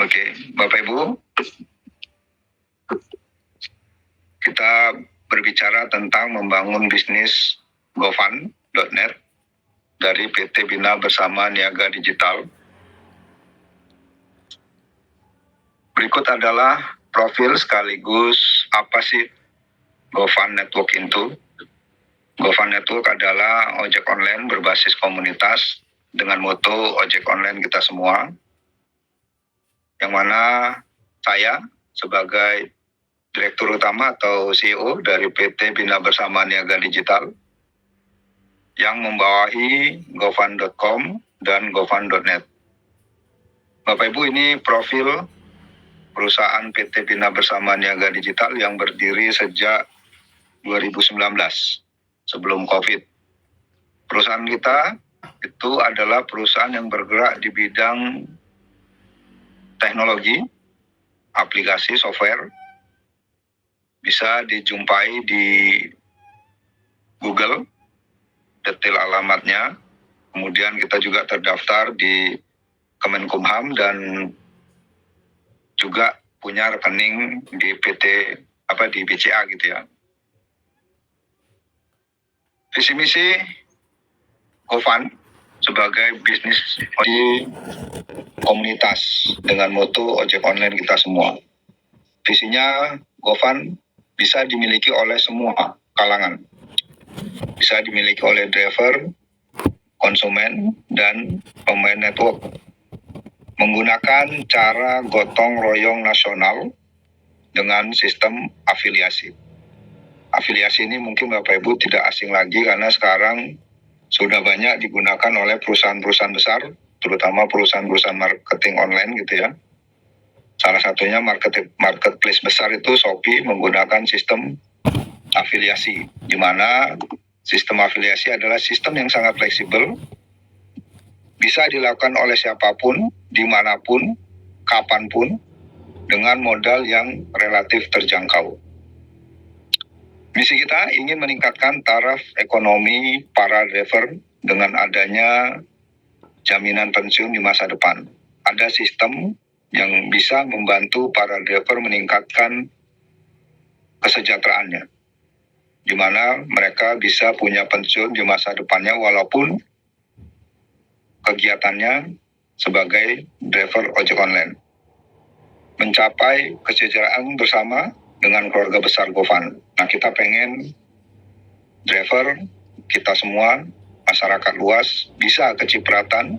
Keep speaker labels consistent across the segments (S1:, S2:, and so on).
S1: Oke, Bapak Ibu, kita berbicara tentang membangun bisnis gofund.net dari PT Bina Bersama Niaga Digital. Berikut adalah profil sekaligus apa sih GoFund Network itu. GoFund Network adalah ojek online berbasis komunitas dengan moto ojek online kita semua, yang mana saya sebagai Direktur Utama atau CEO dari PT Bina Bersama Niaga Digital yang membawahi gofund.com dan gofund.net. Bapak Ibu, ini profil perusahaan PT Bina Bersama Niaga Digital yang berdiri sejak 2019 sebelum COVID. Perusahaan kita itu adalah perusahaan yang bergerak di bidang teknologi, aplikasi, software. Bisa dijumpai di Google, detail alamatnya. Kemudian kita juga terdaftar di Kemenkumham dan juga punya rekening di di BCA gitu ya. Visi misi GoFund sebagai bisnis di komunitas dengan moto ojek online kita semua. Visinya GoFund bisa dimiliki oleh semua kalangan. Bisa dimiliki oleh driver, konsumen, dan pemain network. Menggunakan cara gotong royong nasional dengan sistem afiliasi. Afiliasi ini mungkin Bapak Ibu tidak asing lagi karena sekarang sudah banyak digunakan oleh perusahaan-perusahaan besar, terutama perusahaan-perusahaan marketing online gitu ya. Salah satunya marketplace besar itu Shopee menggunakan sistem afiliasi, di mana sistem afiliasi adalah sistem yang sangat fleksibel, bisa dilakukan oleh siapapun, dimanapun, kapanpun, dengan modal yang relatif terjangkau. Misi kita ingin meningkatkan taraf ekonomi para driver dengan adanya jaminan pensiun di masa depan. Ada sistem yang bisa membantu para driver meningkatkan kesejahteraannya, di mana mereka bisa punya pensiun di masa depannya walaupun kegiatannya sebagai driver ojek online. Mencapai kesejahteraan bersama dengan keluarga besar GoFund. Nah, kita pengen driver kita semua, masyarakat luas, bisa kecipratan,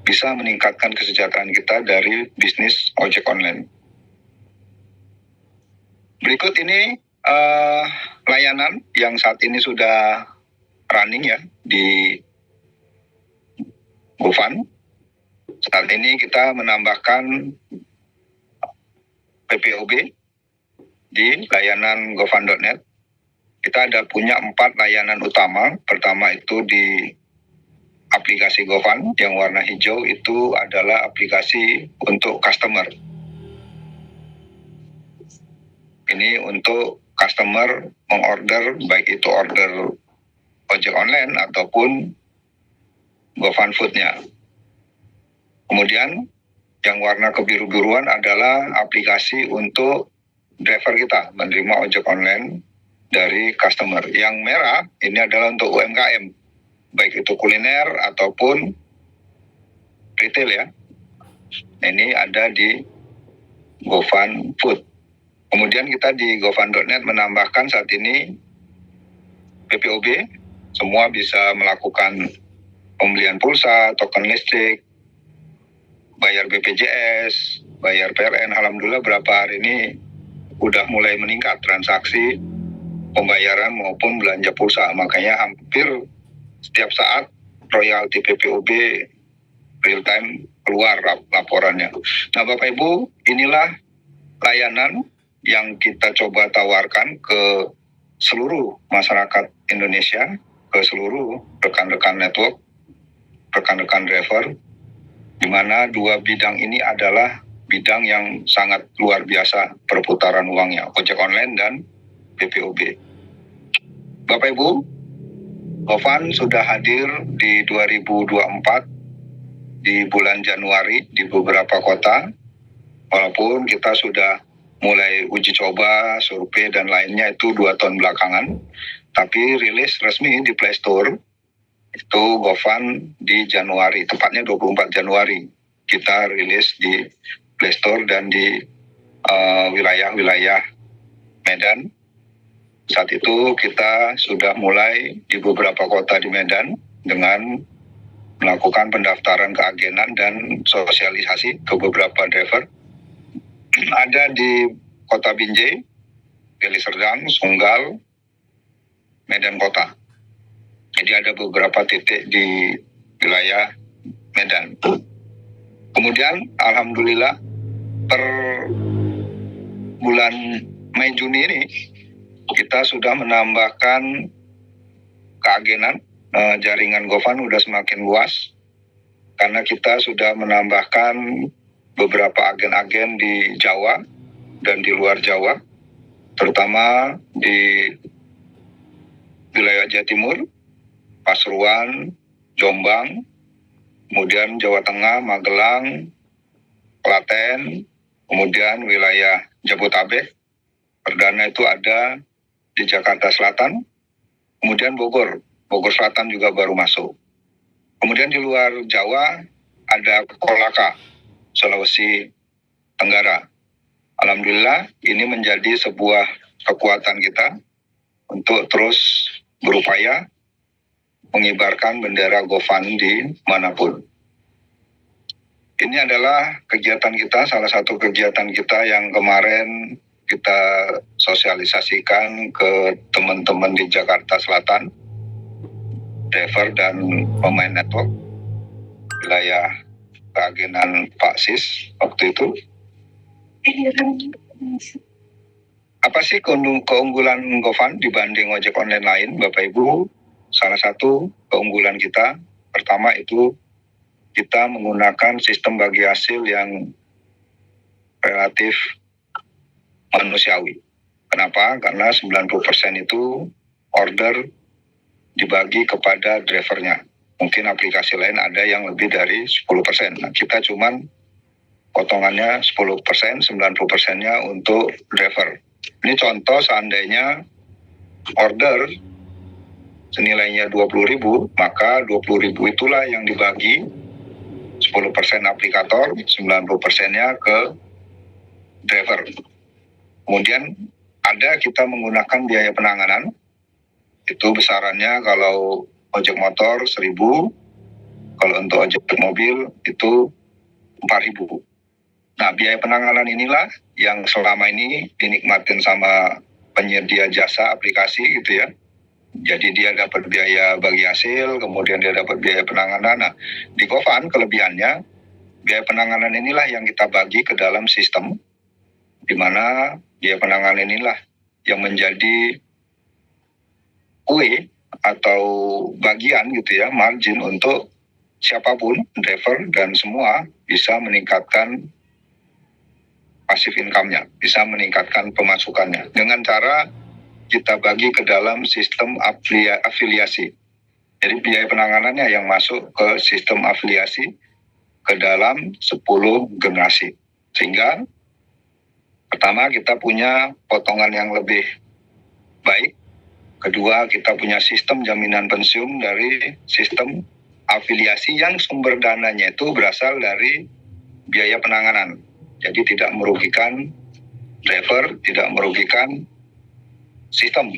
S1: bisa meningkatkan kesejahteraan kita dari bisnis ojek online. Berikut ini layanan yang saat ini sudah running ya di GoFund. Saat ini kita menambahkan PPOB di layanan gofund.net. Kita ada punya 4 layanan utama. Pertama itu di aplikasi GoFund yang warna hijau itu adalah aplikasi untuk customer. Ini untuk customer mengorder, baik itu order ojek online ataupun GoFund Food-nya. Kemudian yang warna kebiru-biruan adalah aplikasi untuk driver kita menerima ojek online dari customer. Yang merah ini adalah untuk UMKM, baik itu kuliner ataupun retail ya. Ini ada di GoFund Food. Kemudian kita di gofund.net menambahkan saat ini PPOB, semua bisa melakukan pembelian pulsa, token listrik, bayar BPJS, bayar PLN. Alhamdulillah berapa hari ini udah mulai meningkat transaksi pembayaran maupun belanja pulsa. Makanya hampir setiap saat royalti PPOB real time keluar laporannya. Nah Bapak Ibu, inilah layanan yang kita coba tawarkan ke seluruh masyarakat Indonesia, ke seluruh rekan-rekan network, rekan-rekan driver, di mana 2 bidang ini adalah bidang yang sangat luar biasa perputaran uangnya, ojek online dan PPOB. Bapak Ibu, GoFund sudah hadir di 2024 di bulan Januari di beberapa kota. Walaupun kita sudah mulai uji coba, survei dan lainnya itu 2 tahun belakangan, tapi rilis resmi di Play Store itu GoFund di Januari, tepatnya 24 Januari kita rilis di Play Store dan di wilayah-wilayah Medan. Saat itu kita sudah mulai di beberapa kota di Medan dengan melakukan pendaftaran keagenan dan sosialisasi ke beberapa driver. Ada di Kota Binjai, Deli Serdang, Sunggal, Medan Kota. Jadi ada beberapa titik di wilayah Medan. Kemudian alhamdulillah per bulan Mei Juni ini kita sudah menambahkan keagenan, jaringan GoFund sudah semakin luas karena kita sudah menambahkan beberapa agen-agen di Jawa dan di luar Jawa, terutama di wilayah Jawa Timur, Pasuruan, Jombang, kemudian Jawa Tengah, Magelang, Klaten, kemudian wilayah Jabotabek. Perdana itu ada di Jakarta Selatan, kemudian Bogor Selatan juga baru masuk. Kemudian di luar Jawa ada Kolaka, Sulawesi Tenggara. Alhamdulillah ini menjadi sebuah kekuatan kita untuk terus berupaya mengibarkan bendera GoFund di manapun. Ini adalah kegiatan kita, salah satu kegiatan kita yang kemarin kita sosialisasikan ke teman-teman di Jakarta Selatan, driver dan pemain network, wilayah keagenan Pak Sis waktu itu. Apa sih keunggulan GoFund dibanding ojek online lain, Bapak Ibu? Salah satu keunggulan kita pertama itu kita menggunakan sistem bagi hasil yang relatif manusiawi. Kenapa? Karena 90% itu order dibagi kepada drivernya. Mungkin aplikasi lain ada yang lebih dari 10%. Nah, kita cuman potongannya 10%, 90%-nya untuk driver. Ini contoh seandainya order senilainya 20.000, maka 20.000 itulah yang dibagi 10% aplikator, 90%-nya ke driver. Kemudian ada kita menggunakan biaya penanganan, itu besarannya kalau ojek motor 1.000, kalau untuk ojek mobil itu 4.000. Nah, biaya penanganan inilah yang selama ini dinikmatin sama penyedia jasa aplikasi gitu ya. Jadi dia dapat biaya bagi hasil, kemudian dia dapat biaya penanganan. Nah, di GoFund kelebihannya biaya penanganan inilah yang kita bagi ke dalam sistem, di mana biaya penanganan inilah yang menjadi kue atau bagian gitu ya, margin untuk siapapun, driver dan semua bisa meningkatkan pasif income-nya, bisa meningkatkan pemasukannya dengan cara kita bagi ke dalam sistem afiliasi. Jadi biaya penanganannya yang masuk ke sistem afiliasi ke dalam 10 generasi. Sehingga pertama kita punya potongan yang lebih baik. Kedua kita punya sistem jaminan pensiun dari sistem afiliasi yang sumber dananya itu berasal dari biaya penanganan. Jadi tidak merugikan driver, tidak merugikan sistem.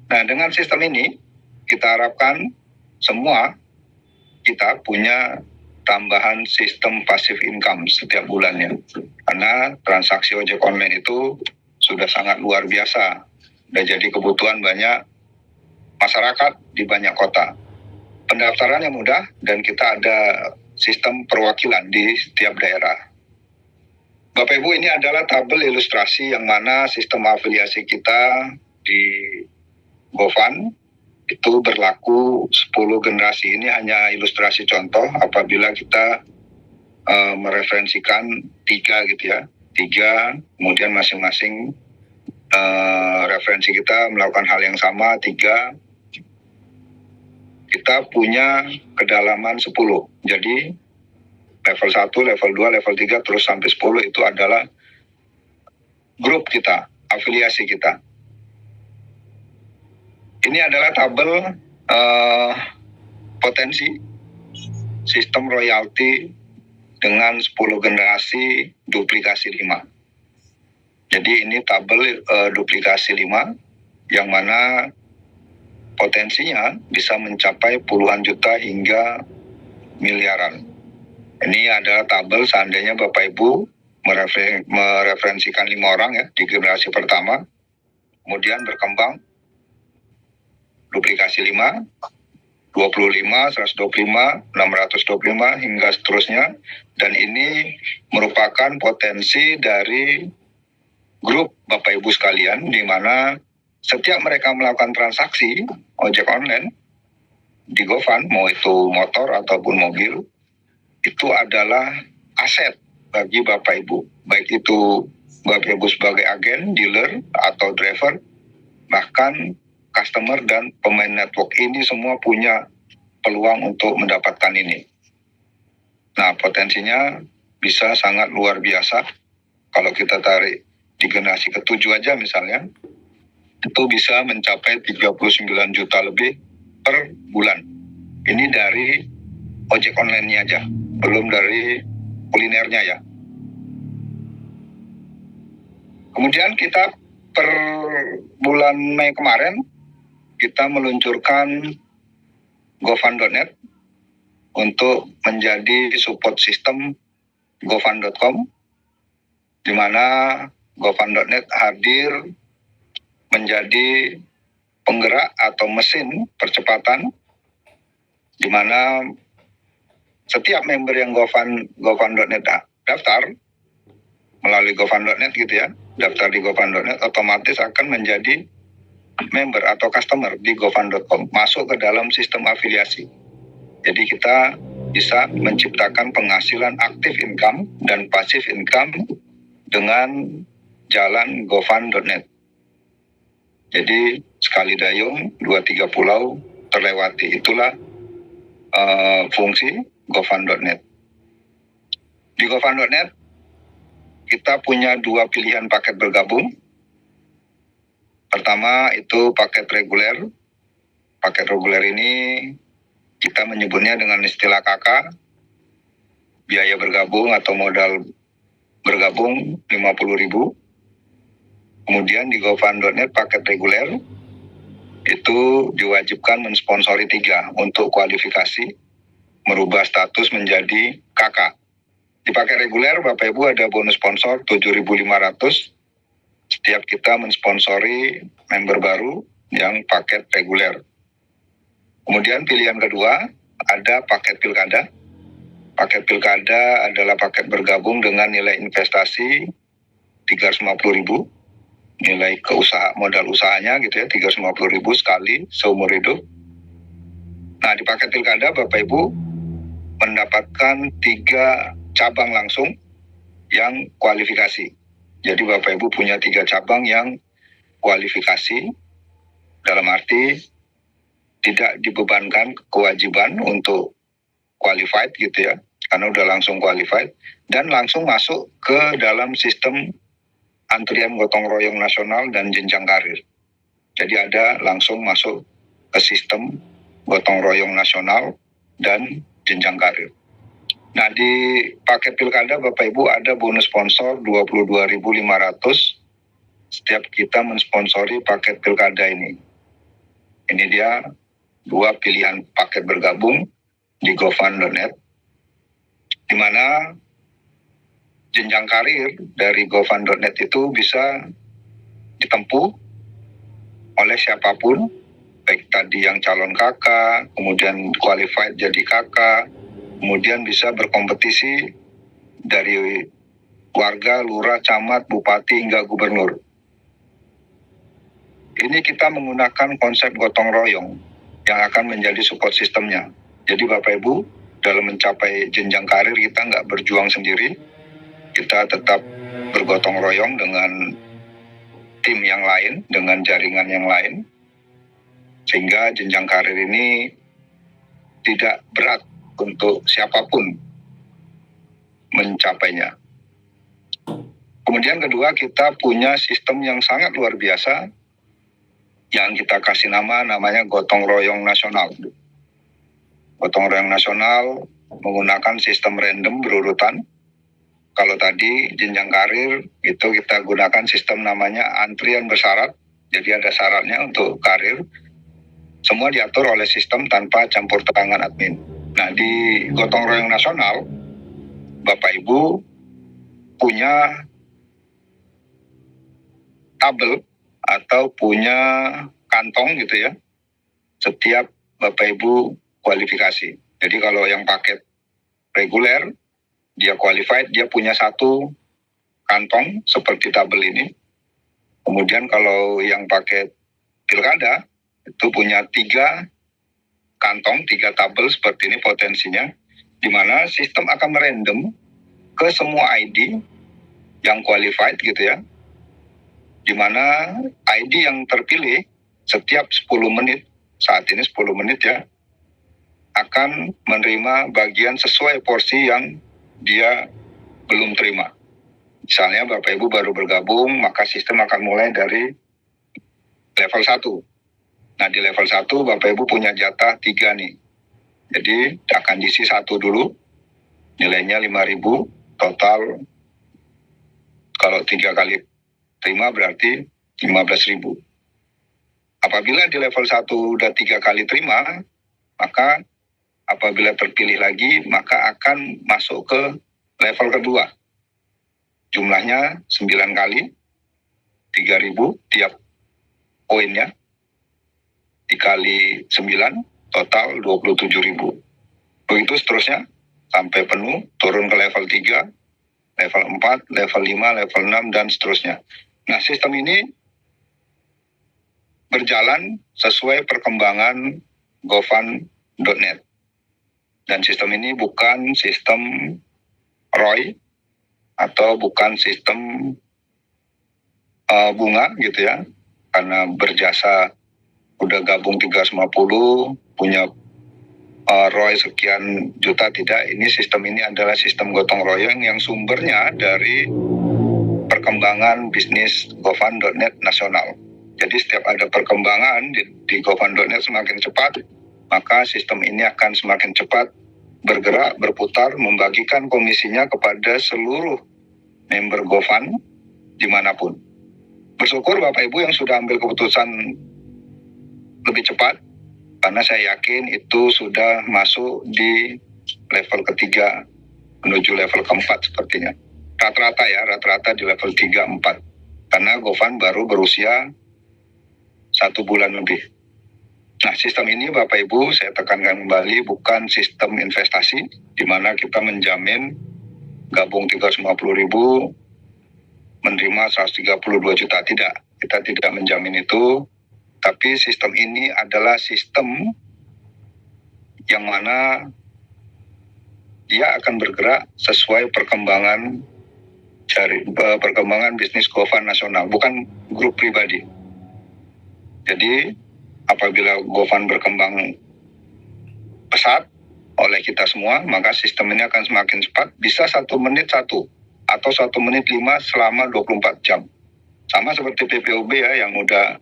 S1: Nah, dengan sistem ini kita harapkan semua kita punya tambahan sistem passive income setiap bulannya. Karena transaksi ojek online itu sudah sangat luar biasa. Sudah jadi kebutuhan banyak masyarakat di banyak kota. Pendaftarannya mudah dan kita ada sistem perwakilan di setiap daerah. Bapak Ibu, ini adalah tabel ilustrasi yang mana sistem afiliasi kita di GoFund itu berlaku 10 generasi. Ini hanya ilustrasi contoh apabila kita mereferensikan 3 gitu ya. 3, kemudian masing-masing referensi kita melakukan hal yang sama, 3. Kita punya kedalaman 10. Jadi Level 1, level 2, level 3, terus sampai 10 itu adalah grup kita, afiliasi kita. Ini adalah tabel potensi sistem royalti dengan 10 generasi duplikasi 5. Jadi ini tabel duplikasi 5 yang mana potensinya bisa mencapai puluhan juta hingga miliaran. Ini adalah tabel seandainya Bapak Ibu mereferensikan 5 orang ya di generasi pertama, kemudian berkembang duplikasi 5, 25, 125, 625 hingga seterusnya, dan ini merupakan potensi dari grup Bapak Ibu sekalian di mana setiap mereka melakukan transaksi ojek online di GoFund, mau itu motor ataupun mobil, itu adalah aset bagi Bapak Ibu, baik itu Bapak Ibu sebagai agen, dealer, atau driver, bahkan customer dan pemain network ini semua punya peluang untuk mendapatkan ini. Nah, potensinya bisa sangat luar biasa. Kalau kita tarik di generasi ke-7 aja misalnya, itu bisa mencapai 39 juta lebih per bulan. Ini dari ojek online-nya aja, belum dari kulinernya ya. Kemudian kita per bulan Mei kemarin, kita meluncurkan GoFund.net untuk menjadi support system GoFund.com, di mana GoFund.net hadir menjadi penggerak atau mesin percepatan, di mana setiap member yang GoFund.net daftar melalui GoFund.net gitu ya, daftar di GoFund.net otomatis akan menjadi member atau customer di GoFund.com, masuk ke dalam sistem afiliasi. Jadi kita bisa menciptakan penghasilan aktif income dan pasif income dengan jalan GoFund.net. Jadi sekali dayung, 2-3 pulau terlewati. Itulah fungsi GoFund.net. Di GoFund.net kita punya 2 pilihan paket bergabung. Pertama itu paket reguler. Paket reguler ini kita menyebutnya dengan istilah KK, biaya bergabung atau modal bergabung 50.000. Kemudian di GoFund.net paket reguler itu diwajibkan mensponsori 3 untuk kualifikasi merubah status menjadi KK. Di paket reguler Bapak Ibu ada bonus sponsor 7.500 setiap kita mensponsori member baru yang paket reguler. Kemudian pilihan kedua ada paket pilkada. Paket pilkada adalah paket bergabung dengan nilai investasi 350.000, nilai modal usahanya gitu ya, 350.000 sekali seumur hidup. Nah, di paket pilkada Bapak Ibu mendapatkan 3 cabang langsung yang kualifikasi. Jadi Bapak Ibu punya 3 cabang yang kualifikasi, dalam arti tidak dibebankan kewajiban untuk qualified gitu ya, karena udah langsung qualified dan langsung masuk ke dalam sistem antrian gotong royong nasional dan jenjang karir. Jadi ada langsung masuk ke sistem gotong royong nasional dan jenjang karir. Nah, di paket pilkada Bapak Ibu ada bonus sponsor 22.500 setiap kita mensponsori paket pilkada ini. Ini dia 2 pilihan paket bergabung di GoFund.net, di mana jenjang karir dari GoFund.net itu bisa ditempuh oleh siapapun, baik tadi yang calon kakak, kemudian qualified jadi kakak, kemudian bisa berkompetisi dari warga, lurah, camat, bupati, hingga gubernur. Ini kita menggunakan konsep gotong royong yang akan menjadi support sistemnya. Jadi Bapak Ibu, dalam mencapai jenjang karir kita nggak berjuang sendiri, kita tetap bergotong royong dengan tim yang lain, dengan jaringan yang lain, sehingga jenjang karir ini tidak berat untuk siapapun. mencapainya. Kemudian kedua, kita punya sistem yang sangat luar biasa yang kita kasih namanya gotong royong nasional. Gotong royong nasional menggunakan sistem random berurutan. Kalau tadi jenjang karir itu kita gunakan sistem namanya antrian bersyarat. Jadi ada syaratnya untuk karir. Semua diatur oleh sistem tanpa campur tangan admin. Nah, di gotong royong nasional, Bapak Ibu punya tabel atau punya kantong gitu ya. Setiap Bapak Ibu kualifikasi. Jadi kalau yang paket reguler, dia qualified, dia punya satu kantong seperti tabel ini. Kemudian kalau yang paket pilkada, itu punya 3 kantong, 3 tabel seperti ini potensinya, di mana sistem akan merandom ke semua ID yang qualified gitu ya, di mana ID yang terpilih setiap 10 menit, saat ini 10 menit ya, akan menerima bagian sesuai porsi yang dia belum terima. Misalnya Bapak Ibu baru bergabung, maka sistem akan mulai dari level 1. Nah, di level 1 Bapak Ibu punya jatah 3 nih. Jadi akan diisi 1 dulu, nilainya 5.000, total kalau 3 kali terima berarti 15.000. Apabila di level 1 udah 3 kali terima, maka apabila terpilih lagi, maka akan masuk ke level kedua. Jumlahnya 9 kali, 3.000 tiap poinnya. Dikali 9, total 27.000. Begitu seterusnya, sampai penuh, turun ke level 3, level 4, level 5, level 6, dan seterusnya. Nah, sistem ini berjalan sesuai perkembangan gofund.net. Dan sistem ini bukan sistem ROI atau bukan sistem bunga gitu ya, karena berjasa udah gabung 350, punya ROI sekian juta, tidak. Ini sistem ini adalah sistem gotong royong yang sumbernya dari perkembangan bisnis gofund.net nasional. Jadi setiap ada perkembangan di gofund.net semakin cepat, maka sistem ini akan semakin cepat bergerak, berputar, membagikan komisinya kepada seluruh member gofund dimanapun. Bersyukur Bapak Ibu yang sudah ambil keputusan lebih cepat, karena saya yakin itu sudah masuk di level ketiga menuju level keempat sepertinya. Rata-rata di level 3-4. Karena gofund baru berusia 1 bulan lebih. Nah, sistem ini Bapak Ibu saya tekankan kembali bukan sistem investasi, di mana kita menjamin gabung 350.000 menerima 132 juta. Tidak, kita tidak menjamin itu. Tapi sistem ini adalah sistem yang mana dia akan bergerak sesuai perkembangan bisnis gofund nasional, bukan grup pribadi. Jadi apabila gofund berkembang pesat oleh kita semua, maka sistem ini akan semakin cepat, bisa 1 menit 1 atau 1 menit 5 selama 24 jam. Sama seperti PPOB ya, yang udah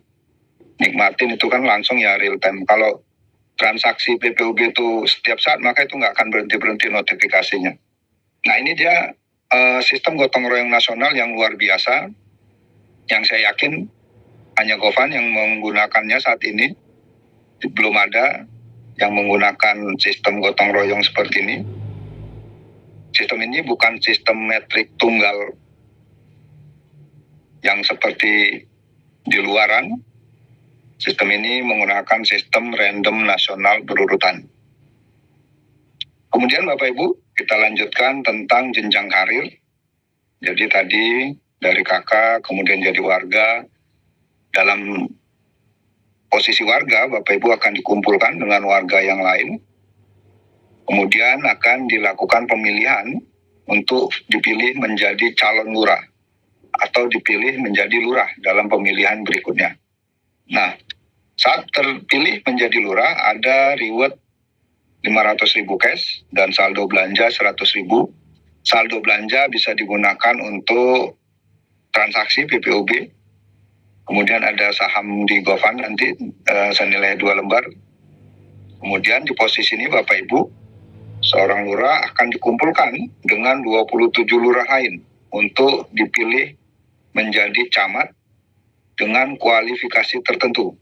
S1: nikmatin itu kan langsung ya real time. Kalau transaksi PPOB itu setiap saat, maka itu nggak akan berhenti notifikasinya. Nah, ini dia sistem gotong royong nasional yang luar biasa, yang saya yakin hanya gofund yang menggunakannya saat ini. Belum ada yang menggunakan sistem gotong royong seperti ini. Sistem ini bukan sistem metrik tunggal yang seperti di luaran. Sistem ini menggunakan sistem random nasional berurutan. Kemudian Bapak Ibu, kita lanjutkan tentang jenjang karir. Jadi tadi dari kakak, kemudian jadi warga. Dalam posisi warga, Bapak Ibu akan dikumpulkan dengan warga yang lain. Kemudian akan dilakukan pemilihan untuk dipilih menjadi calon lurah atau dipilih menjadi lurah dalam pemilihan berikutnya. Nah, saat terpilih menjadi lurah ada reward 500.000 cash dan saldo belanja 100.000. saldo belanja bisa digunakan untuk transaksi PPOB. Kemudian ada saham di Gofund nanti senilai 2 lembar. Kemudian di posisi ini Bapak Ibu, seorang lurah akan dikumpulkan dengan 27 lurah lain untuk dipilih menjadi camat dengan kualifikasi tertentu.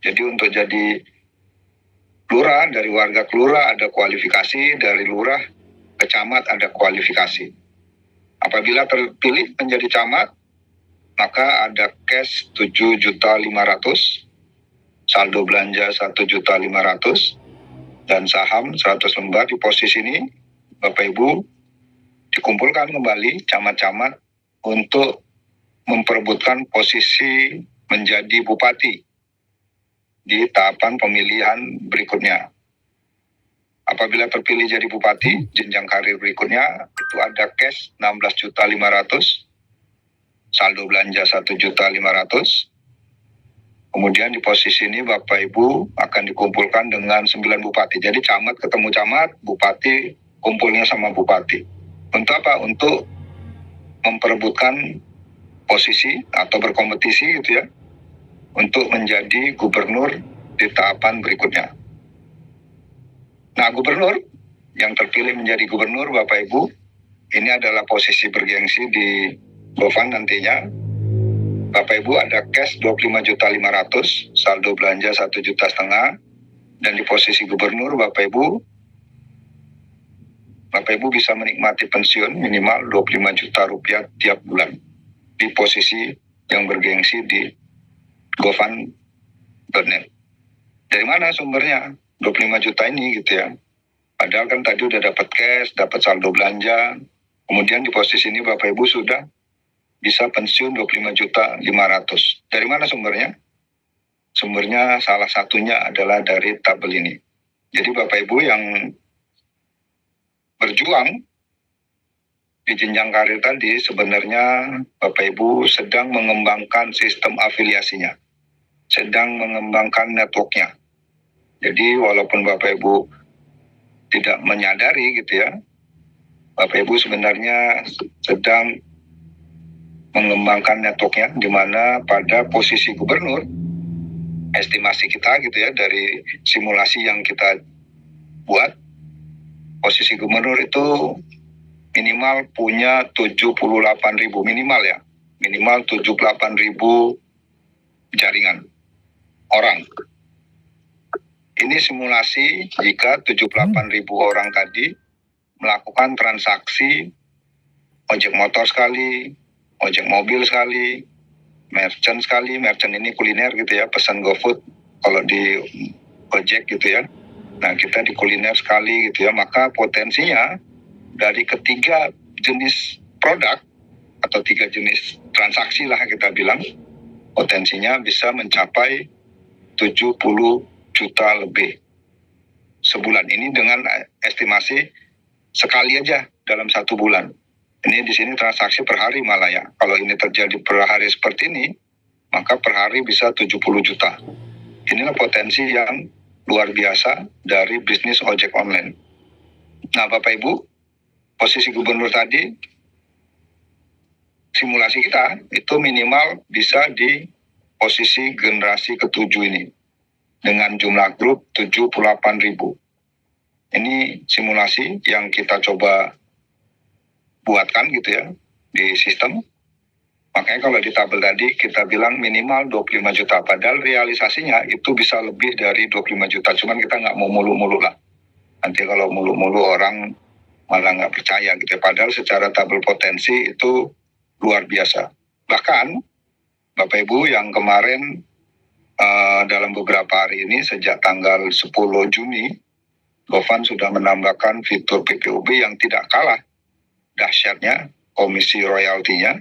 S1: Jadi untuk jadi lurah, dari warga ke lurah ada kualifikasi, dari lurah ke camat ada kualifikasi. Apabila terpilih menjadi camat, maka ada cash 7.500.000, saldo belanja 1.500.000, dan saham 100 lembar. Di posisi ini Bapak Ibu dikumpulkan kembali camat-camat untuk memperebutkan posisi menjadi bupati di tahapan pemilihan berikutnya. Apabila terpilih jadi bupati, jenjang karir berikutnya itu ada cash 16.500.000, saldo belanja 1.500.000. Kemudian di posisi ini Bapak Ibu akan dikumpulkan dengan 9 bupati. Jadi camat ketemu camat, bupati kumpulnya sama bupati. Untuk apa? Untuk memperebutkan posisi atau berkompetisi gitu ya, untuk menjadi gubernur di tahapan berikutnya. Nah, gubernur yang terpilih menjadi gubernur Bapak Ibu, ini adalah posisi bergengsi di Gofund nantinya. Bapak Ibu ada cash 25.500.000, saldo belanja 1,5 juta, dan di posisi gubernur Bapak Ibu bisa menikmati pensiun minimal 25 juta rupiah tiap bulan di posisi yang bergengsi di gofund.net. Dari mana sumbernya 25 juta ini gitu ya? Padahal kan tadi udah dapat cash, dapat saldo belanja, kemudian di posisi ini Bapak Ibu sudah bisa pensiun 25.500.000. Dari mana sumbernya? Sumbernya salah satunya adalah dari tabel ini. Jadi Bapak Ibu yang berjuang di jenjang karir tadi, sebenarnya Bapak Ibu sedang mengembangkan sistem afiliasinya, sedang mengembangkan networknya. Jadi walaupun Bapak Ibu tidak menyadari gitu ya, Bapak Ibu sebenarnya sedang mengembangkan networknya, di mana pada posisi gubernur, estimasi kita gitu ya, dari simulasi yang kita buat, posisi gubernur itu minimal punya 78.000, minimal ya, minimal 78.000 jaringan orang. Ini simulasi jika 78.000 orang tadi melakukan transaksi ojek motor sekali, ojek mobil sekali, merchant sekali. Merchant ini kuliner gitu ya, pesan GoFood kalau di ojek gitu ya. Nah, kita di kuliner sekali gitu ya, maka potensinya dari ketiga jenis produk atau 3 jenis transaksi lah kita bilang, potensinya bisa mencapai 70 juta lebih sebulan. Ini dengan estimasi sekali aja dalam 1 bulan. Ini di sini transaksi per hari malah ya. Kalau ini terjadi per hari seperti ini, maka per hari bisa 70 juta. Inilah potensi yang luar biasa dari bisnis ojek online. Nah, Bapak Ibu, posisi gubernur tadi, simulasi kita itu minimal bisa di posisi generasi ke-7 ini, dengan jumlah grup 78.000. Ini simulasi yang kita coba buatkan gitu ya di sistem. Makanya kalau di tabel tadi kita bilang minimal 25 juta, padahal realisasinya itu bisa lebih dari 25 juta. Cuman kita nggak mau mulu-mulu lah. Nanti kalau mulu-mulu orang malah nggak percaya gitu ya. Padahal secara tabel potensi itu luar biasa. Bahkan Bapak Ibu yang kemarin dalam beberapa hari ini sejak tanggal 10 Juni, Gofund sudah menambahkan fitur PPOB yang tidak kalah dahsyatnya komisi royaltinya,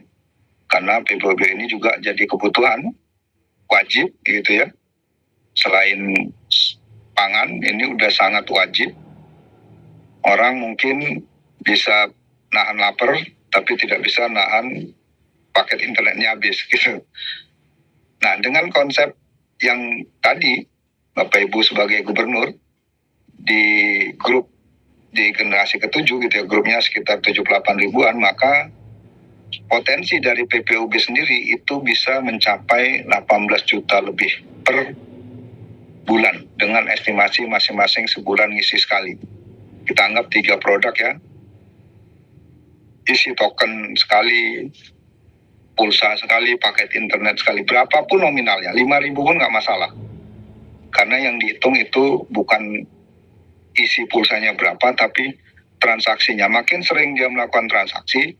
S1: karena PPOB ini juga jadi kebutuhan wajib gitu ya. Selain pangan, ini udah sangat wajib. Orang mungkin bisa nahan lapar, tapi tidak bisa nahan paket internetnya habis gitu. Nah, dengan konsep yang tadi, Bapak Ibu sebagai gubernur di grup di generasi ketujuh gitu ya, grupnya sekitar 78 ribuan, maka potensi dari PPOB sendiri itu bisa mencapai 18 juta lebih per bulan dengan estimasi masing-masing sebulan ngisi sekali. Kita anggap 3 produk ya, isi token sekali, pulsa sekali, paket internet sekali, berapapun nominalnya, 5.000 pun nggak masalah. Karena yang dihitung itu bukan isi pulsanya berapa, tapi transaksinya. Makin sering dia melakukan transaksi,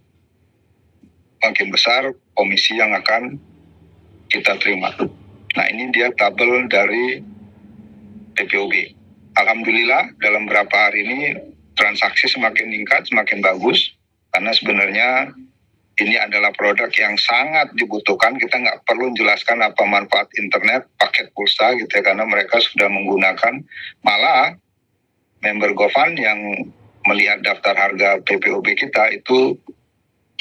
S1: makin besar komisi yang akan kita terima. Nah, ini dia tabel dari PPOB. Alhamdulillah dalam beberapa hari ini transaksi semakin meningkat, semakin bagus. Karena sebenarnya ini adalah produk yang sangat dibutuhkan. Kita nggak perlu jelaskan apa manfaat internet, paket pulsa gitu ya, karena mereka sudah menggunakan. Malah member GoFund yang melihat daftar harga PPOB kita itu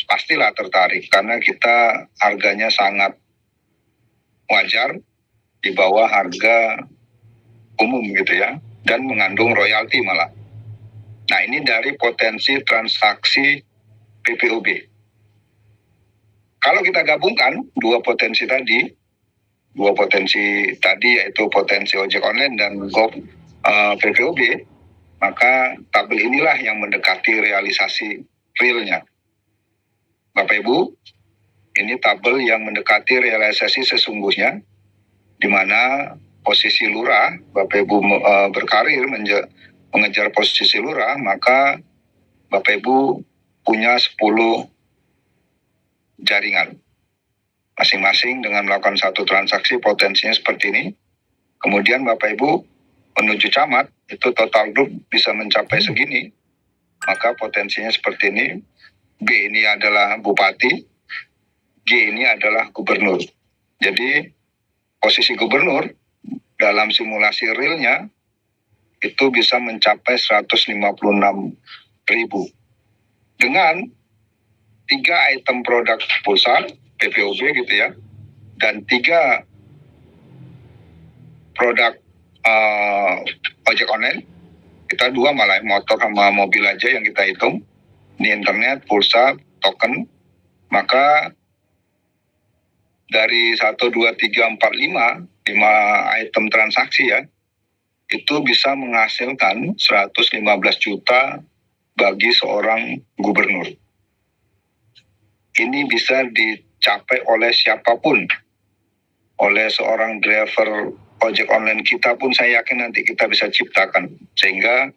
S1: pastilah tertarik karena kita harganya sangat wajar di bawah harga umum gitu ya, dan mengandung royalti malah. Nah, ini dari potensi transaksi PPOB. Kalau kita gabungkan dua potensi tadi yaitu potensi ojek online dan PPOB, maka tabel inilah yang mendekati realisasi realnya. Bapak Ibu, ini tabel yang mendekati realisasi sesungguhnya, di mana posisi lurah, Bapak Ibu berkarir mengejar posisi lurah, maka Bapak Ibu punya 10 jaringan. Masing-masing dengan melakukan satu transaksi potensinya seperti ini. Kemudian Bapak Ibu menuju camat, itu total grup bisa mencapai segini, maka potensinya seperti ini. B ini adalah bupati, G ini adalah gubernur. Jadi posisi gubernur dalam simulasi realnya itu bisa mencapai 156.000 dengan 3 item produk pulsa PPOB gitu ya, dan 3 produk ojek online. Kita 2 malah, motor sama mobil aja yang kita hitung. Ini internet, pulsa, token. Maka dari 1, 2, 3, 4, 5 item transaksi ya, itu bisa menghasilkan 115 juta bagi seorang gubernur. Ini bisa dicapai oleh siapapun. Oleh seorang driver ojek online kita pun saya yakin nanti kita bisa ciptakan. Sehingga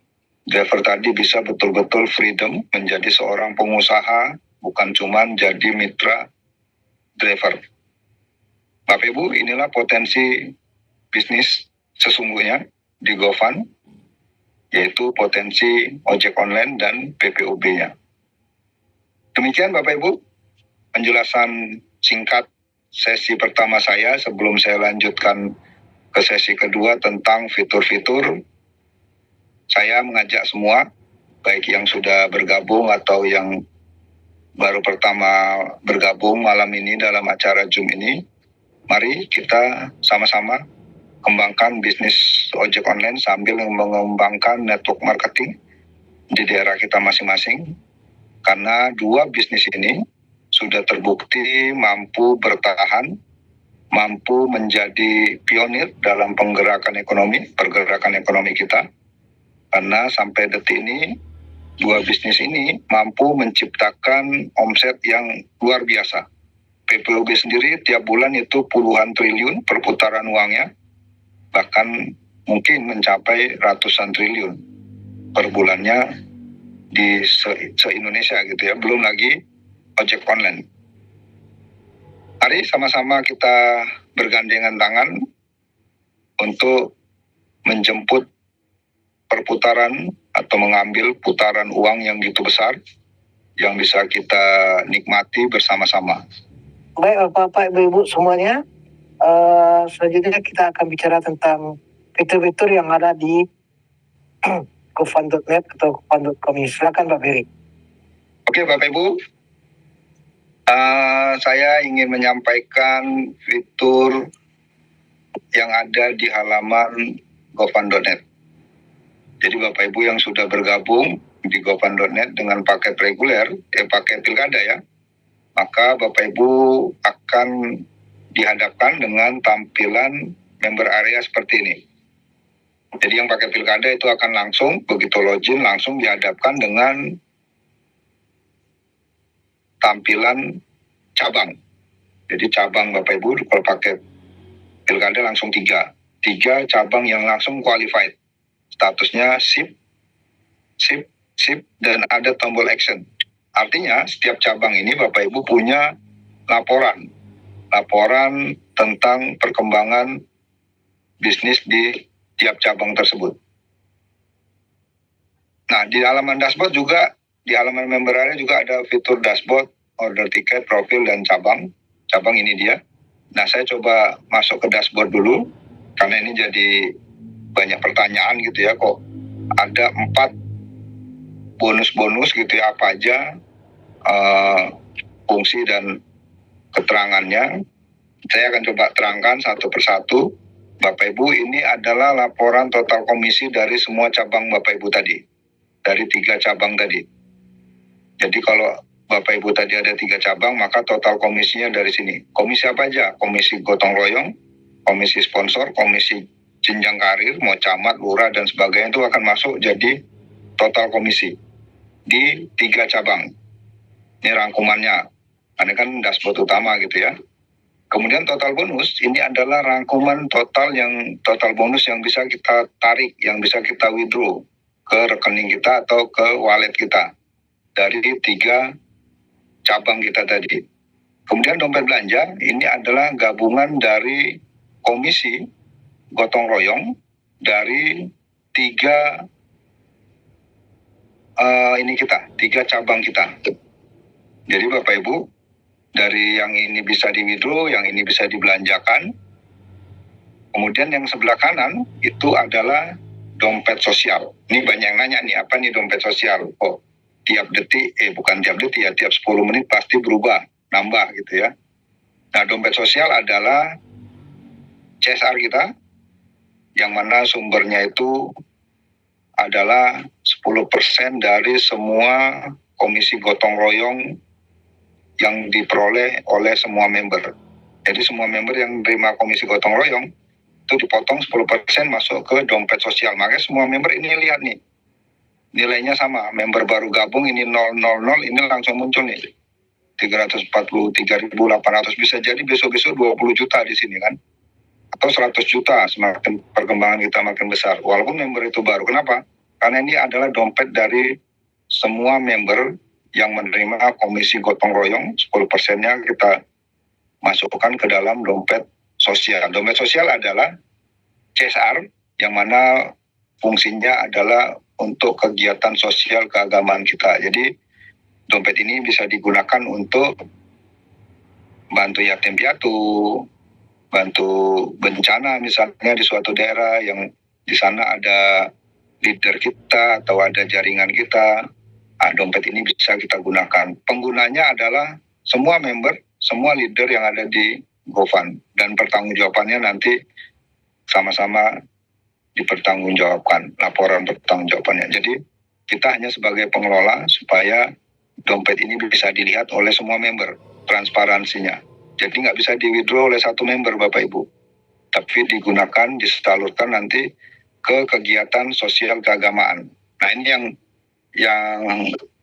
S1: driver tadi bisa betul-betul freedom menjadi seorang pengusaha, bukan cuma jadi mitra driver. Bapak Ibu, inilah potensi bisnis sesungguhnya di GoFund, yaitu potensi ojek online dan PPOB-nya. Demikian Bapak Ibu, penjelasan singkat sesi pertama saya sebelum saya lanjutkan ke sesi kedua tentang fitur-fitur. Saya mengajak semua, baik yang sudah bergabung atau yang baru pertama bergabung malam ini dalam acara Zoom ini, mari kita sama-sama kembangkan bisnis ojek online sambil mengembangkan network marketing di daerah kita masing-masing. Karena 2 bisnis ini sudah terbukti mampu bertahan, mampu menjadi pionir dalam pergerakan ekonomi kita. Karena sampai detik ini 2 bisnis ini mampu menciptakan omset yang luar biasa. PPOB sendiri tiap bulan itu puluhan triliun perputaran uangnya, bahkan mungkin mencapai ratusan triliun per bulannya di se-Indonesia gitu ya, belum lagi ojek online. Mari sama-sama kita bergandengan tangan untuk menjemput perputaran atau mengambil putaran uang yang begitu besar yang bisa kita nikmati bersama-sama.
S2: Baik Bapak Ibu semuanya, selanjutnya kita akan bicara tentang fitur-fitur yang ada di GoFund.net atau GoFund.com. Silakan Pak Ferry.
S1: Oke Bapak Ibu, saya ingin menyampaikan fitur yang ada di halaman GoFund.net. Jadi Bapak Ibu yang sudah bergabung di gofan.net dengan paket reguler, paket pilkada ya, maka Bapak Ibu akan dihadapkan dengan tampilan member area seperti ini. Jadi yang pakai pilkada itu akan langsung, begitu login langsung dihadapkan dengan tampilan cabang. Jadi cabang Bapak Ibu kalau pakai pilkada langsung tiga cabang yang langsung qualified. Statusnya SIP, dan ada tombol action. Artinya setiap cabang ini Bapak Ibu punya laporan tentang perkembangan bisnis di tiap cabang tersebut. Nah, di halaman dashboard juga, di halaman member area juga ada fitur dashboard, order tiket, profil, dan cabang. Cabang ini dia. Nah, saya coba masuk ke dashboard dulu, karena ini jadi banyak pertanyaan gitu ya, kok ada 4 bonus-bonus gitu ya, apa aja fungsi dan keterangannya. Saya akan coba terangkan satu persatu. Bapak Ibu, ini adalah laporan total komisi dari semua cabang Bapak Ibu tadi. Dari 3 cabang tadi. Jadi kalau Bapak Ibu tadi ada 3 cabang, maka total komisinya dari sini. Komisi apa aja? Komisi gotong royong, komisi sponsor, komisi jenjang karir, mau camat, lurah, dan sebagainya itu akan masuk jadi total komisi di 3 cabang. Ini rangkumannya. Ini kan dashboard utama gitu ya. Kemudian total bonus, ini adalah rangkuman total bonus yang bisa kita tarik, yang bisa kita withdraw ke rekening kita atau ke wallet kita dari 3 cabang kita tadi. Kemudian dompet belanja, ini adalah gabungan dari komisi gotong royong dari 3 cabang kita. Jadi Bapak Ibu, dari yang ini bisa di withdraw, yang ini bisa dibelanjakan. Kemudian yang sebelah kanan itu adalah dompet sosial. Ini banyak yang nanya nih, apa nih dompet sosial? Oh, tiap detik, bukan tiap detik ya, tiap 10 menit pasti berubah, nambah gitu ya. Nah, dompet sosial adalah CSR kita, yang mana sumbernya itu adalah 10% dari semua komisi gotong royong yang diperoleh oleh semua member. Jadi semua member yang menerima komisi gotong royong itu dipotong 10% masuk ke dompet sosial. Makanya semua member ini lihat nih, nilainya sama. Member baru gabung ini 000, ini langsung muncul nih 343.800, bisa jadi besok-besok 20 juta di sini kan, atau 100 juta semakin perkembangan kita makin besar walaupun member itu baru. Kenapa? Karena ini adalah dompet dari semua member yang menerima komisi gotong royong, 10%-nya kita masukkan ke dalam dompet sosial. Dompet sosial adalah CSR, yang mana fungsinya adalah untuk kegiatan sosial keagamaan kita. Jadi dompet ini bisa digunakan untuk bantu yatim piatu, bantu bencana misalnya di suatu daerah yang di sana ada leader kita atau ada jaringan kita. Nah, dompet ini bisa kita gunakan. Penggunanya adalah semua member, semua leader yang ada di Gofan, dan pertanggungjawabannya nanti sama-sama dipertanggungjawabkan, laporan pertanggungjawabannya. Jadi kita hanya sebagai pengelola supaya dompet ini bisa dilihat oleh semua member, transparansinya. Jadi nggak bisa di-withdraw oleh satu member Bapak Ibu, tapi digunakan, disalurkan nanti ke kegiatan sosial keagamaan. Nah, ini yang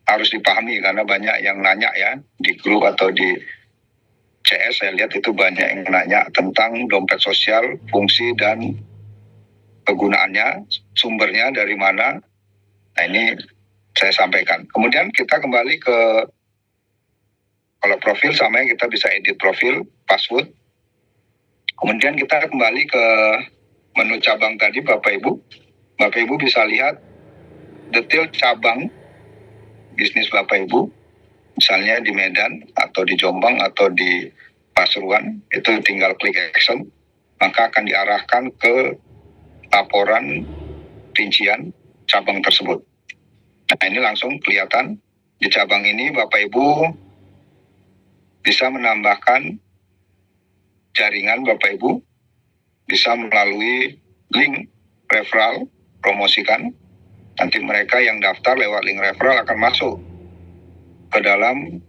S1: harus dipahami, karena banyak yang nanya ya di grup atau di CS, saya lihat itu banyak yang nanya tentang dompet sosial, fungsi dan kegunaannya, sumbernya dari mana. Nah, ini saya sampaikan. Kemudian kita kembali ke, kalau profil sama ya, kita bisa edit profil, password. Kemudian kita kembali ke menu cabang tadi Bapak Ibu. Bapak Ibu bisa lihat detail cabang bisnis Bapak Ibu, misalnya di Medan atau di Jombang atau di Pasuruan, itu tinggal klik action, maka akan diarahkan ke laporan rincian cabang tersebut. Nah, ini langsung kelihatan di cabang ini Bapak Ibu bisa menambahkan jaringan Bapak Ibu, bisa melalui link referral, promosikan, Nanti mereka yang daftar lewat link referral akan masuk ke dalam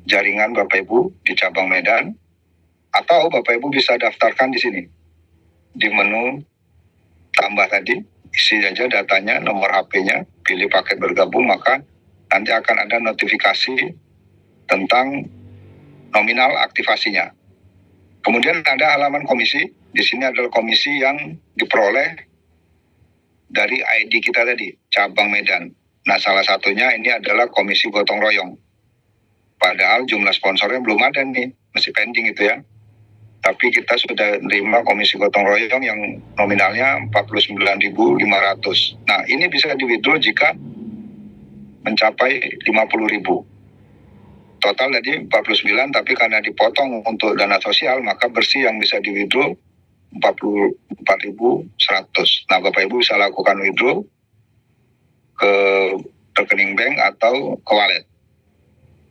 S1: jaringan Bapak Ibu di cabang Medan, atau Bapak Ibu bisa daftarkan di sini. Di menu tambah tadi, isi aja datanya, nomor HP-nya, pilih paket bergabung, maka nanti akan ada notifikasi tentang nominal aktivasinya. Kemudian ada halaman komisi. Di sini adalah komisi yang diperoleh dari ID kita tadi, cabang Medan. Nah, salah satunya ini adalah komisi gotong royong. Padahal jumlah sponsornya belum ada nih, masih pending itu ya. Tapi kita sudah menerima komisi gotong royong yang nominalnya 49.500. Nah, ini bisa di-withdraw jika mencapai 50.000. Total tadi 49, tapi karena dipotong untuk dana sosial, maka bersih yang bisa di-withdraw 44.100. Nah, Bapak Ibu bisa lakukan withdraw ke rekening bank atau ke wallet.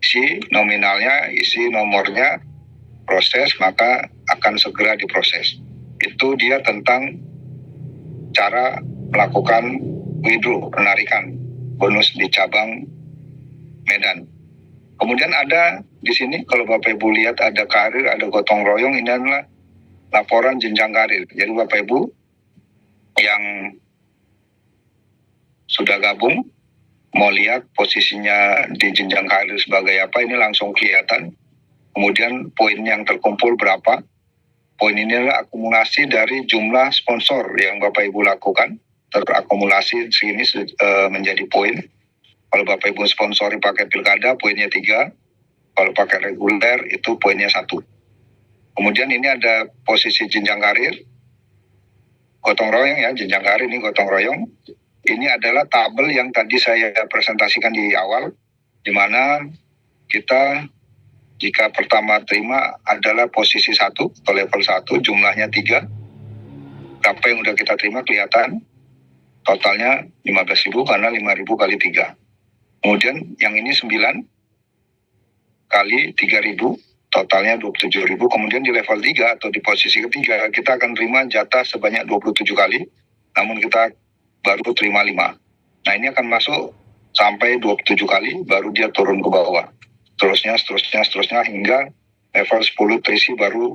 S1: Isi nominalnya, isi nomornya, proses, maka akan segera diproses. Itu dia tentang cara melakukan withdraw, penarikan bonus di cabang Medan. Kemudian ada di sini, kalau Bapak Ibu lihat ada karir, ada gotong royong, ini adalah laporan jenjang karir. Jadi Bapak Ibu yang sudah gabung, mau lihat posisinya di jenjang karir sebagai apa, ini langsung kelihatan. Kemudian poin yang terkumpul berapa. Poin ini adalah akumulasi dari jumlah sponsor yang Bapak Ibu lakukan. Terakumulasi segini menjadi poin. Kalau Bapak Ibu sponsori paket pilkada, poinnya 3. Kalau paket reguler, itu poinnya 1. Kemudian ini ada posisi jenjang karir. Gotong royong ya, jenjang karir ini gotong royong. Ini adalah tabel yang tadi saya presentasikan di awal, di mana kita jika pertama terima adalah posisi 1 atau level 1, jumlahnya 3. Berapa yang udah kita terima kelihatan. Totalnya 15.000 karena 5.000 kali 3. Kemudian yang ini 9 kali 3.000, totalnya 27.000. Kemudian di level 3 atau di posisi ketiga, kita akan terima jatah sebanyak 27 kali, namun kita baru terima 5. Nah, ini akan masuk sampai 27 kali, baru dia turun ke bawah. Seterusnya hingga level 10 terisi, baru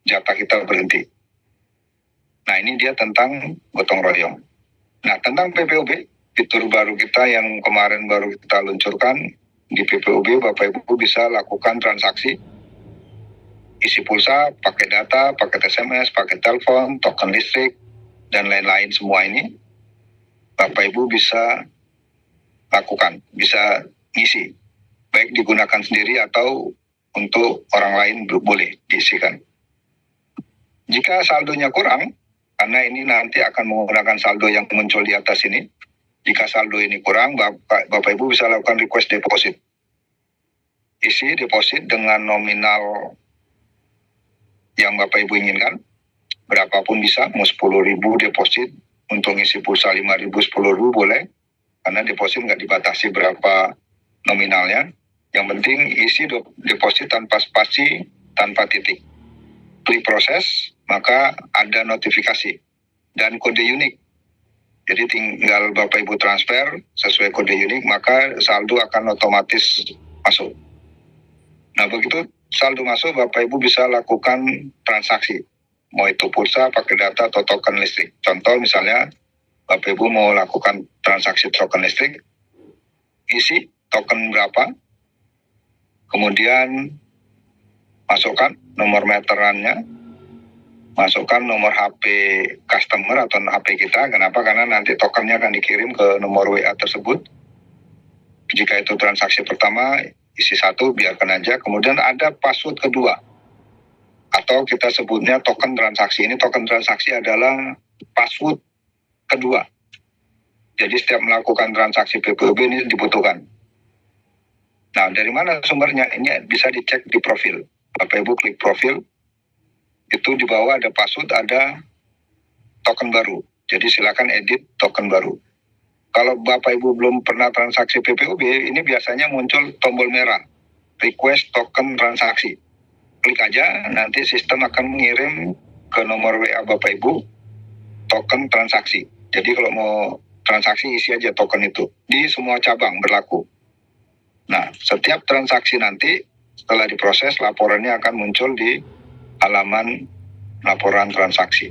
S1: jatah kita berhenti. Nah, ini dia tentang gotong royong. Nah, tentang PPOB, fitur baru kita yang kemarin baru kita luncurkan, di PPOB Bapak Ibu bisa lakukan transaksi, isi pulsa, pakai data, pakai SMS, pakai telepon, token listrik, dan lain-lain semua ini Bapak Ibu bisa lakukan, bisa ngisi. Baik digunakan sendiri atau untuk orang lain boleh diisikan. Jika saldonya kurang, karena ini nanti akan menggunakan saldo yang muncul di atas ini, jika saldo ini kurang, Bapak Ibu bisa lakukan request deposit. Isi deposit dengan nominal yang Bapak Ibu inginkan, berapapun bisa, mau 10.000 deposit, untuk ngisi pulsa 5.000, 10.000 boleh, karena deposit nggak dibatasi berapa nominalnya. Yang penting isi deposit tanpa spasi, tanpa titik. Klik proses, maka ada notifikasi dan kode unik. Jadi tinggal Bapak Ibu transfer sesuai kode unik, maka saldo akan otomatis masuk. Nah, begitu saldo masuk, Bapak Ibu bisa lakukan transaksi. Mau itu pulsa, pakai data, atau token listrik. Contoh misalnya, Bapak Ibu mau lakukan transaksi token listrik, isi token berapa, kemudian masukkan nomor meterannya, masukkan nomor HP customer atau HP kita. Kenapa? Karena nanti tokennya akan dikirim ke nomor WA tersebut. Jika itu transaksi pertama, isi 1, biarkan aja. Kemudian ada password kedua, atau kita sebutnya token transaksi. Ini token transaksi adalah password kedua. Jadi setiap melakukan transaksi PPOB ini dibutuhkan. Nah, dari mana sumbernya? Ini bisa dicek di profil. Bapak Ibu klik profil, itu di bawah ada password, ada token baru. Jadi silakan edit token baru. Kalau Bapak Ibu belum pernah transaksi PPOB, ini biasanya muncul tombol merah, request token transaksi. Klik aja, nanti sistem akan mengirim ke nomor WA Bapak Ibu token transaksi. Jadi kalau mau transaksi isi aja token itu. Di semua cabang berlaku. Nah, setiap transaksi nanti setelah diproses, laporannya akan muncul di halaman laporan transaksi.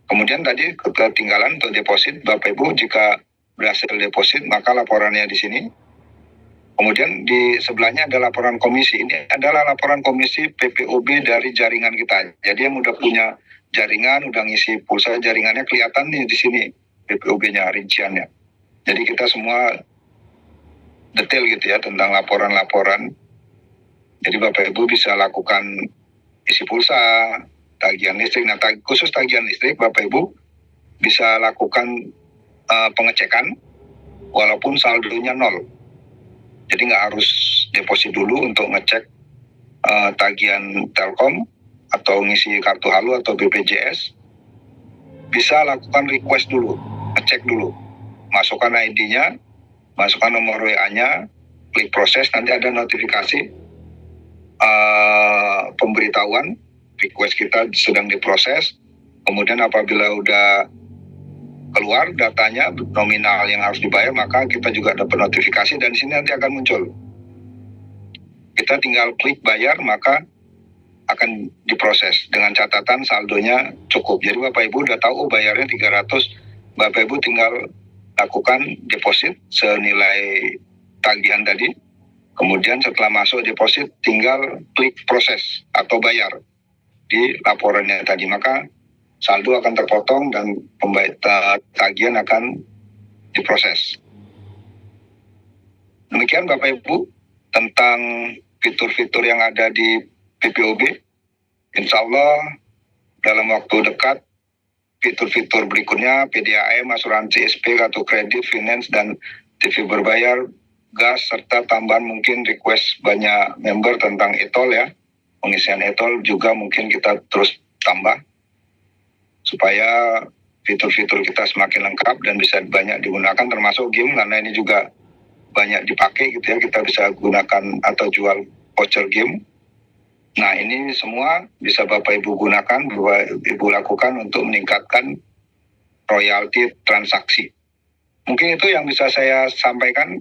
S1: Kemudian tadi ketinggalan untuk deposit, Bapak Ibu jika berhasil deposit maka laporannya di sini. Kemudian di sebelahnya ada laporan komisi. Ini adalah laporan komisi PPOB dari jaringan kita. Jadi yang udah punya jaringan, udah ngisi pulsa jaringannya kelihatan nih di sini PPOB-nya, rinciannya. Jadi kita semua detail gitu ya tentang laporan-laporan. Jadi Bapak Ibu bisa lakukan isi pulsa, tagihan listrik. Nah, khusus tagihan listrik Bapak Ibu bisa lakukan pengecekan walaupun saldonya nol. Jadi nggak harus deposit dulu untuk ngecek tagihan Telkom atau ngisi kartu Halo atau BPJS. Bisa lakukan request dulu, ngecek dulu. Masukkan ID-nya, masukkan nomor WA-nya, klik proses, nanti ada notifikasi pemberitahuan request kita sedang diproses. Kemudian apabila udah keluar datanya nominal yang harus dibayar, maka kita juga dapat notifikasi dan di sini nanti akan muncul. Kita tinggal klik bayar maka akan diproses dengan catatan saldonya cukup. Jadi Bapak Ibu udah tahu bayarnya 300, Bapak Ibu tinggal lakukan deposit senilai tagihan tadi. Kemudian setelah masuk deposit tinggal klik proses atau bayar di laporannya tadi, maka saldo akan terpotong dan tagihan akan diproses. Demikian Bapak Ibu tentang fitur-fitur yang ada di PPOB. Insya Allah dalam waktu dekat fitur-fitur berikutnya PDAM, asuransi SP, kartu kredit, finance, dan TV berbayar, gas, serta tambahan mungkin request banyak member tentang e-tol ya. Pengisian e-tol juga mungkin kita terus tambah supaya fitur-fitur kita semakin lengkap dan bisa banyak digunakan, termasuk game karena ini juga banyak dipakai gitu ya, kita bisa gunakan atau jual voucher game. Nah ini semua bisa Bapak Ibu gunakan, Bapak Ibu lakukan untuk meningkatkan royalti transaksi. Mungkin itu yang bisa saya sampaikan